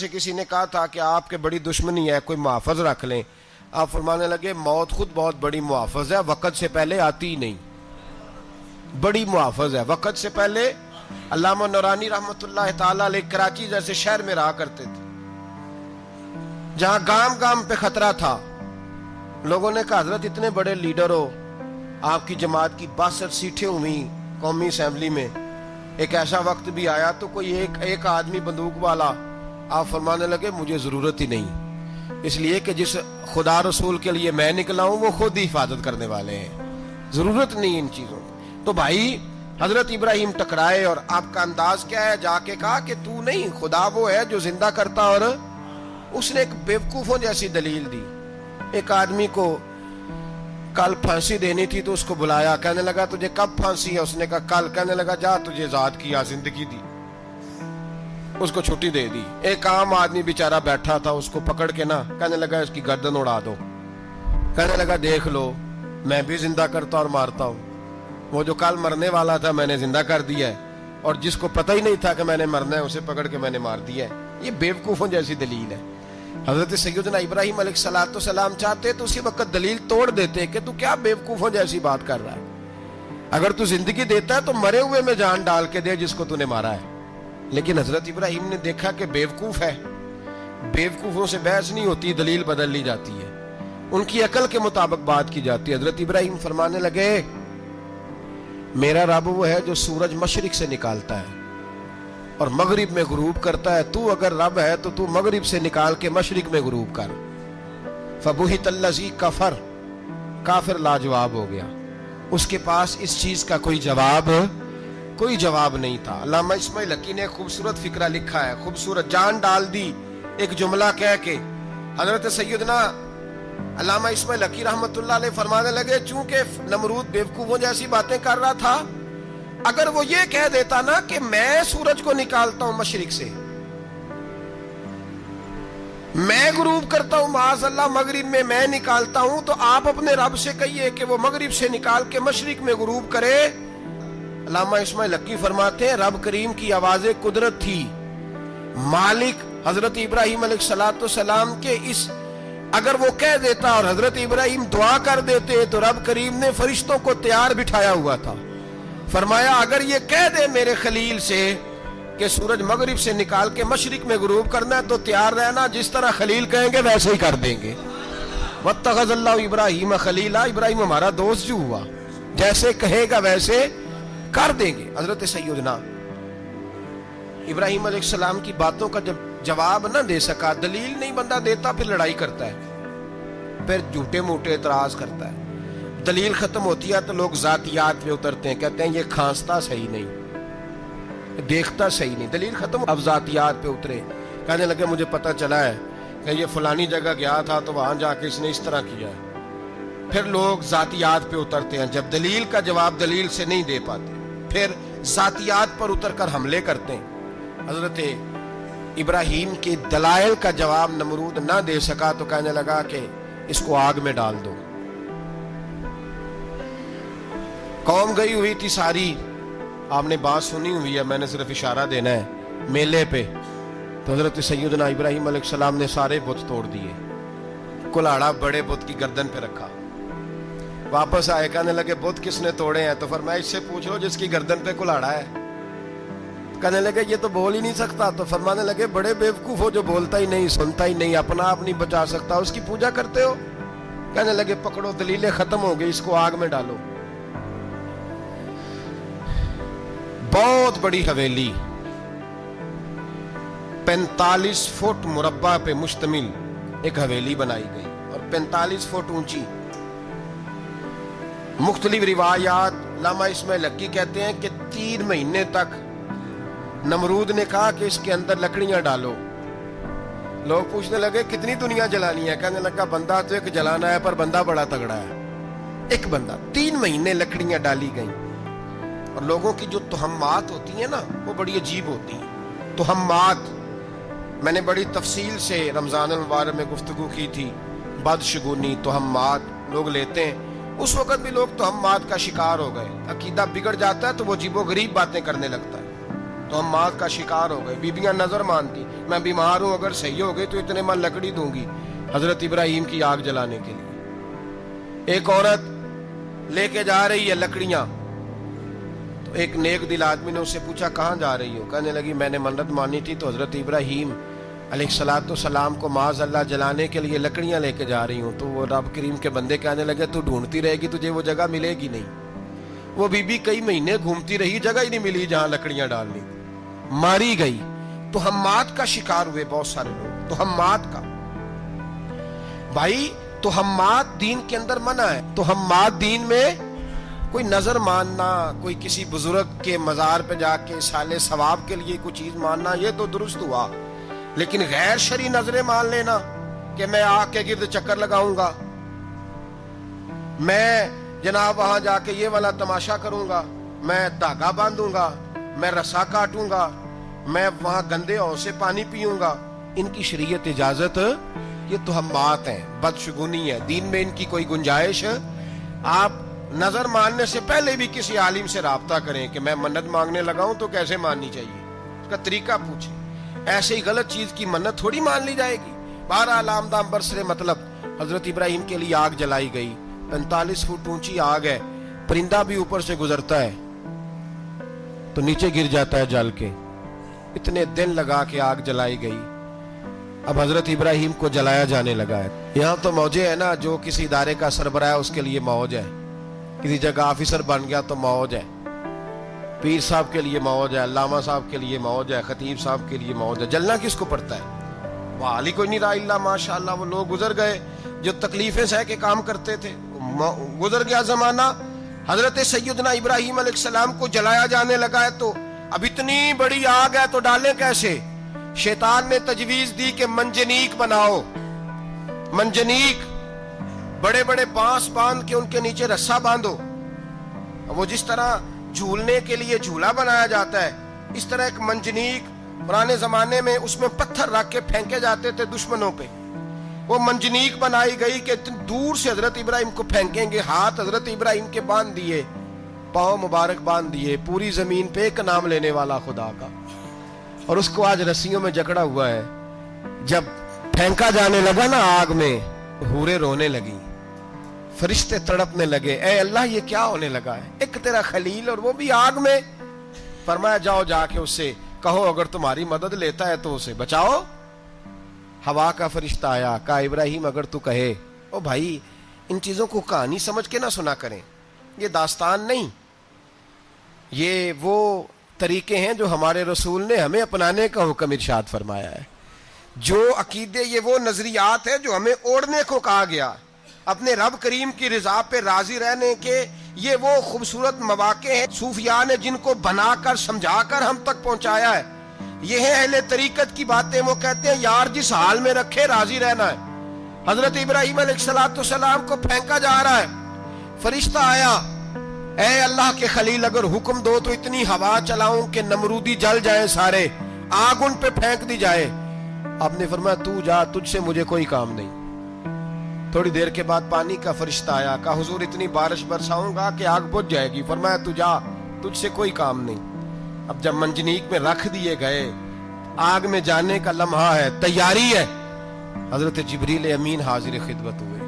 سے کسی نے کہا تھا کہ آپ کے بڑی دشمنی ہے، کوئی محافظ رکھ لیں. آپ فرمانے لگے موت خود بہت بڑی محافظ ہے، وقت سے پہلے آتی ہی نہیں. بڑی محافظ ہے، وقت سے پہلے. علامہ نورانی رحمۃ اللہ تعالی علیہ کراچی جیسے شہر میں رہا کرتے تھے جہاں گام گام پہ خطرہ تھا. لوگوں نے کہا حضرت اتنے بڑے لیڈر ہو، آپ کی جماعت کی 62 سیٹیں ہوئی قومی اسمبلی میں، ایک ایسا وقت بھی آیا تو کوئی ایک آدمی بندوق والا. آپ فرمانے لگے مجھے ضرورت ہی نہیں، اس لیے کہ جس خدا رسول کے لیے میں نکلا ہوں وہ خود ہی حفاظت کرنے والے ہیں، ضرورت نہیں ان چیزوں کی. تو بھائی حضرت ابراہیم ٹکرائے اور آپ کا انداز کیا ہے؟ جا کے کہا کہ تو نہیں، خدا وہ ہے جو زندہ کرتا. اور اس نے ایک بیوقوفوں جیسی دلیل دی. ایک آدمی کو کل پھانسی دینی تھی تو اس کو بلایا، کہنے لگا تجھے کب پھانسی ہے؟ اس نے کہا کل. کہنے لگا جا تجھے ذات کیا زندگی دی، اس کو چھٹی دے دی. ایک عام آدمی بیچارہ بیٹھا تھا، اس کو پکڑ کے نا کہنے لگا اس کی گردن اڑا دو. کہنے لگا دیکھ لو میں بھی زندہ کرتا اور مارتا ہوں، وہ جو کل مرنے والا تھا میں نے زندہ کر دیا ہے، اور جس کو پتہ ہی نہیں تھا کہ میں نے مرنا ہے اسے پکڑ کے میں نے مار دیا ہے. یہ بیوقوفوں جیسی دلیل ہے. حضرت سیدنا ابراہیم علیہ السلام چاہتے تو اسی وقت دلیل توڑ دیتے کہ تو کیا بیوقوفوں جیسی بات کر رہا ہے، اگر تو زندگی دیتا ہے تو مرے ہوئے میں جان ڈال کے دے جس کو تو نے مارا ہے. لیکن حضرت ابراہیم نے دیکھا کہ بیوقوف ہے، بیوقوفوں سے بحث نہیں ہوتی، دلیل بدل لی جاتی ہے، ان کی عقل کے مطابق بات کی جاتی ہے. حضرت ابراہیم فرمانے لگے میرا رب وہ ہے جو سورج مشرق سے نکالتا ہے اور مغرب میں غروب کرتا ہے. تو اگر رب ہے تو تو مغرب سے نکال کے مشرق میں غروب کر. فبہت الذی کفر، کافر لاجواب ہو گیا، اس کے پاس اس چیز کا کوئی جواب نہیں تھا. علامہ اسماعیل حقی نے خوبصورت فقرہ لکھا ہے، خوبصورت، جان ڈال دی ایک جملہ کہہ کے. حضرت سیدنا علامہ اسماعیل حقی رحمت اللہ علیہ فرمانے لگے چونکہ نمرود بیوقوفوں جیسی باتیں کر رہا تھا، اگر وہ یہ کہہ دیتا نا کہ میں سورج کو نکالتا ہوں مشرق سے، میں غروب کرتا ہوں معاذ اللہ مغرب میں میں نکالتا ہوں، تو آپ اپنے رب سے کہیے کہ وہ مغرب سے نکال کے مشرق میں غروب کرے. علامہ اسماعیل حقی فرماتے ہیں رب کریم کی آواز قدرت تھی، مالک حضرت ابراہیم علیہ السلام کے اس، اگر وہ کہہ دیتا اور حضرت ابراہیم دعا کر دیتے تو رب کریم نے فرشتوں کو تیار بٹھایا ہوا تھا. فرمایا اگر یہ کہہ دے میرے خلیل سے کہ سورج مغرب سے نکال کے مشرق میں غروب کرنا ہے تو تیار رہنا، جس طرح خلیل کہیں گے ویسے ہی کر دیں گے. واتخذ اللہ ابراہیم خلیلا، ابراہیم ہمارا دوست جو ہوا، جیسے کہے گا ویسے کر دیں گے. حضرت سیدنا ابراہیم علیہ السلام کی باتوں کا جب جواب نہ دے سکا، دلیل نہیں بندہ دیتا، پھر لڑائی کرتا ہے، پھر جھوٹے موٹے اعتراض کرتا ہے. دلیل ختم ہوتی ہے تو لوگ ذاتیات پہ اترتے ہیں، کہتے ہیں یہ کھانستا صحیح نہیں، دیکھتا صحیح نہیں. دلیل ختم، اب ذاتیات پہ اترے، کہنے لگے مجھے پتہ چلا ہے کہ یہ فلانی جگہ گیا تھا تو وہاں جا کے اس نے اس طرح کیا ہے. پھر لوگ ذاتیات پہ اترتے ہیں، جب دلیل کا جواب دلیل سے نہیں دے پاتے پھر ذاتیات پر اتر کر حملے کرتے ہیں. حضرت ابراہیم کے دلائل کا جواب نمرود نہ دے سکا تو کہنے لگا کہ اس کو آگ میں ڈال دو. قوم گئی ہوئی تھی ساری، آپ نے بات سنی ہوئی ہے، میں نے صرف اشارہ دینا ہے، میلے پہ. تو حضرت سیدنا ابراہیم علیہ السلام نے سارے بت توڑ دیے، کلاڑا بڑے بت کی گردن پہ رکھا. واپس آئے، کہنے لگے بت کس نے توڑے ہیں؟ تو فرمایا اس سے پوچھ لو جس کی گردن پہ کلاڑا ہے. کہنے لگے یہ تو بول ہی نہیں سکتا. تو فرمانے لگے بڑے بیوقوف ہو، جو بولتا ہی نہیں، سنتا ہی نہیں، اپنا آپ نہیں بچا سکتا، اس کی پوجا کرتے ہو. کہنے لگے پکڑو، دلیلیں ختم ہو گئی، اس کو آگ میں ڈالو. بہت بڑی حویلی 45 فٹ مربع پہ مشتمل ایک حویلی بنائی گئی اور 45 فٹ اونچی. مختلف روایات، علامہ اسماعیل حقی کہتے ہیں کہ 3 مہینے تک نمرود نے کہا کہ اس کے اندر لکڑیاں ڈالو. لوگ پوچھنے لگے کتنی دنیا جلانی ہے؟ کہنے لگا بندہ تو ایک جلانا ہے، پر بندہ بڑا تگڑا ہے، ایک بندہ. 3 مہینے لکڑیاں ڈالی گئیں. اور لوگوں کی جو تہمات ہوتی ہیں نا وہ بڑی عجیب ہوتی ہیں. تہمات میں نے بڑی تفصیل سے رمضان المبارک میں گفتگو کی تھی. بدشگونی، تہمات لوگ لیتے ہیں. اس وقت بھی لوگ تہمات کا شکار ہو گئے، عقیدہ بگڑ جاتا ہے تو وہ عجیب و غریب باتیں کرنے لگتا ہے. تو ہم موت کا شکار ہو گئے. بیبیاں نظر مانتی, میں بیمار ہوں, اگر صحیح ہو گئی تو اتنے میں لکڑی دوں گی حضرت ابراہیم کی آگ جلانے کے لیے. ایک عورت لے کے جا رہی ہے لکڑیاں, تو ایک نیک دل آدمی نے اس سے پوچھا کہاں جا رہی ہو؟ کہنے لگی میں نے منت مانی تھی تو حضرت ابراہیم علیہ الصلوۃ والسلام کو معاذ اللہ جلانے کے لیے لکڑیاں لے کے جا رہی ہوں. تو وہ رب کریم کے بندے کہنے لگے تو ڈھونڈتی رہے گی, تجھے وہ جگہ ملے گی نہیں. وہ بی بی کئی مہینے گھومتی رہی, جگہ ہی نہیں ملی جہاں لکڑیاں ڈالنی, ماری گئی. تو حمات کا شکار ہوئے بہت سارے لوگ. تو حمات کا بھائی, تو حمات دین کے اندر منع ہے. تو حمات دین میں کوئی نظر ماننا, کوئی کسی بزرگ کے مزار پہ جا کے سالے ثواب کے لیے کوئی چیز ماننا, یہ تو درست ہوا. لیکن غیر شرعی نظریں مان لینا کہ میں آگ کے گرد چکر لگاؤں گا, میں جناب وہاں جا کے یہ والا تماشا کروں گا, میں دھاگا باندھوں گا, میں رسا کاٹوں گا, میں وہاں گندے ہو سے پانی پیوں گا, ان کی شریعت اجازت, یہ توہمات ہیں, بدشگونی ہے. دین میں ان کی کوئی گنجائش. آپ نظر ماننے سے پہلے بھی کسی عالم سے رابطہ کریں کہ میں منت مانگنے لگا ہوں تو کیسے ماننی چاہیے, اس کا طریقہ پوچھیں. ایسے ہی غلط چیز کی منت تھوڑی مان لی جائے گی. بہرحال آمدام برسرے مطلب حضرت ابراہیم کے لیے آگ جلائی گئی. 45 فٹ اونچی آگ ہے, پرندہ بھی اوپر سے گزرتا ہے تو نیچے گر جاتا ہے جل کے. اتنے دن لگا کے آگ جلائی گئی. اب حضرت ابراہیم کو جلایا جانے لگا ہے. یہاں تو موجیں ہے نا, جو کسی ادارے کا سربراہ ہے اس کے لیے موج ہے, کسی جگہ آفیسر بن گیا تو موج ہے, پیر صاحب کے لیے موج ہے, علامہ صاحب کے لیے موج ہے, خطیب صاحب کے لیے موج ہے. جلنا کس کو پڑتا ہے؟ وہ حال ہی کوئی نہیں رہا اللہ ماشاءاللہ. وہ لوگ گزر گئے جو تکلیفیں سہ کے کام کرتے تھے, گزر گیا زمانہ. حضرت سیدنا ابراہیم علیہ السلام کو جلایا جانے لگا ہے. تو اب اتنی بڑی آگ ہے تو ڈالیں کیسے؟ شیطان نے تجویز دی کہ منجنیق بناؤ. منجنیق, بڑے بڑے بانس باندھ کے ان کے نیچے رسا باندھو. وہ جس طرح جھولنے کے لیے جھولا بنایا جاتا ہے, اس طرح ایک منجنیق پرانے زمانے میں اس میں پتھر رکھ کے پھینکے جاتے تھے دشمنوں پہ. وہ منجنیق بنائی گئی کہ دور سے حضرت ابراہیم کو پھینکیں گے. ہاتھ حضرت ابراہیم کے باندھ دیے, پاؤں مبارک باندھ دیے, پوری زمین پہ ایک نام لینے والا خدا کا. اور اس کو آج رسیوں میں جکڑا ہوا ہے. جب پھینکا جانے لگا نا آگ میں, حوریں رونے لگی, فرشتے تڑپنے لگے, اے اللہ یہ کیا ہونے لگا ہے؟ ایک تیرا خلیل اور وہ بھی آگ میں. فرمایا جاؤ جا کے اس سے کہو اگر تمہاری مدد لیتا ہے تو اسے بچاؤ. ہوا کا فرشتہ آیا, کہا ابراہیم اگر تو کہے. او بھائی, ان چیزوں کو کہانی سمجھ کے نہ سنا کریں, یہ داستان نہیں, یہ وہ طریقے ہیں جو ہمارے رسول نے ہمیں اپنانے کا حکم ارشاد فرمایا ہے. جو عقیدے, یہ وہ نظریات ہیں جو ہمیں اوڑھنے کو کہا گیا. اپنے رب کریم کی رضا پہ راضی رہنے کے یہ وہ خوبصورت مواقع ہیں صوفیاء نے جن کو بنا کر سمجھا کر ہم تک پہنچایا ہے. یہ ہے اہل طریقت کی باتیں. وہ کہتے ہیں یار جس حال میں رکھے راضی رہنا ہے. حضرت ابراہیم علیہ الصلوۃ والسلام کو پھینکا جا رہا ہے, فرشتہ آیا, اے اللہ کے خلیل اگر حکم دو تو اتنی ہوا چلاؤں کہ نمرودی جل جائیں سارے, آگ ان پہ پھینک دی جائے. آپ نے فرمایا تو جا, تجھ سے مجھے کوئی کام نہیں. تھوڑی دیر کے بعد پانی کا فرشتہ آیا, کہا حضور اتنی بارش برساؤں گا کہ آگ بجھ جائے گی. فرمایا تو جا, تجھ سے کوئی کام نہیں. اب جب منجنیق میں رکھ دیے گئے, آگ میں جانے کا لمحہ ہے, تیاری ہے, حضرت جبریل امین حاضر خدمت ہوئے.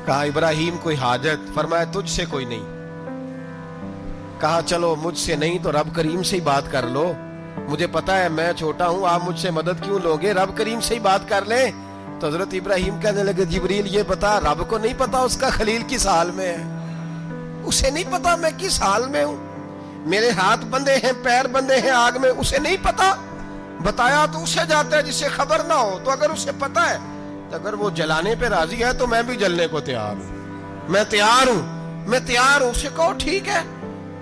کہا ابراہیم کوئی حاجت؟ فرمایا تجھ سے کوئی نہیں. کہا چلو مجھ سے نہیں تو رب کریم سے ہی بات کر لو, مجھے پتا ہے میں چھوٹا ہوں, آپ مجھ سے مدد کیوں لوگے, رب کریم سے ہی بات کر لیں. تو حضرت ابراہیم کہنے لگے جبریل یہ بتا, رب کو نہیں پتا اس کا خلیل کس حال میں ہے, اسے نہیں پتا میں کس حال میں ہوں, میرے ہاتھ بندے ہیں, پیر بندے ہیں آگ میں, اسے نہیں پتا. بتایا تو اسے جاتا ہے جسے خبر نہ ہو. تو اگر اسے پتا ہے, تو اگر وہ جلانے پہ راضی ہے تو میں بھی جلنے کو تیار ہوں, میں تیار ہوں, میں تیار ہوں. اسے کہو ٹھیک ہے.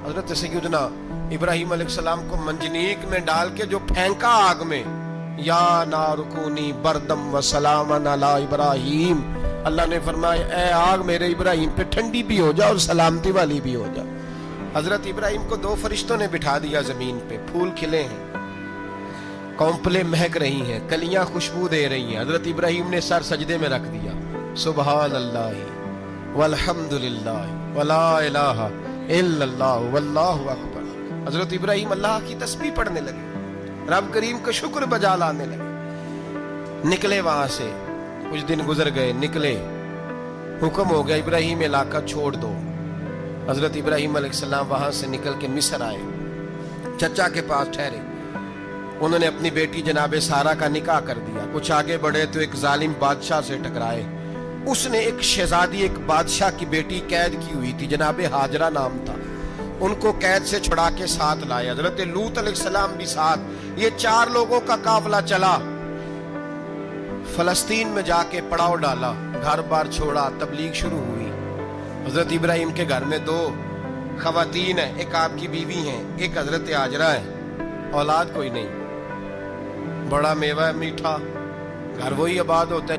حضرت سیدنا ابراہیم علیہ السلام کو منجنیق میں ڈال کے جو پھینکا آگ میں, یا نار کونی بردم و سلاما علی ابراہیم, اللہ نے فرمایا اے آگ میرے ابراہیم پہ ٹھنڈی بھی ہو جا اور سلامتی والی بھی ہو جا. حضرت ابراہیم کو 2 فرشتوں نے بٹھا دیا زمین پہ. پھول کھلے ہیں, کونپلیں مہک رہی ہیں, کلیاں خوشبو دے رہی ہیں. حضرت ابراہیم نے سر سجدے میں رکھ دیا, سبحان اللہ والحمد للہ ولا الہ الا اللہ واللہ اکبر. حضرت ابراہیم اللہ کی تسبیح پڑھنے لگے, رب کریم کا شکر بجا لانے لگے. نکلے وہاں سے, کچھ دن گزر گئے, نکلے, حکم ہو گیا ابراہیم علاقہ چھوڑ دو. حضرت ابراہیم علیہ السلام وہاں سے نکل کے مصر آئے, چچا کے پاس ٹھہرے. انہوں نے اپنی بیٹی جناب سارہ کا نکاح کر دیا. کچھ آگے بڑھے تو ایک ظالم بادشاہ سے ٹکرائے. اس نے ایک شہزادی, ایک بادشاہ کی بیٹی قید کی ہوئی تھی, جناب ہاجرہ نام تھا. ان کو قید سے چھڑا کے ساتھ لائے. حضرت لوط علیہ السلام بھی ساتھ. یہ 4 لوگوں کا قافلہ چلا, فلسطین میں جا کے پڑاؤ ڈالا, گھر بار چھوڑا, تبلیغ شروع ہوئی. حضرت ابراہیم کے گھر میں 2 خواتین ہیں, ایک آپ کی بیوی ہیں, ایک حضرت ہاجرہ ہے. اولاد کوئی نہیں, بڑا میوہ ہے میٹھا, گھر وہی آباد ہوتا ہے.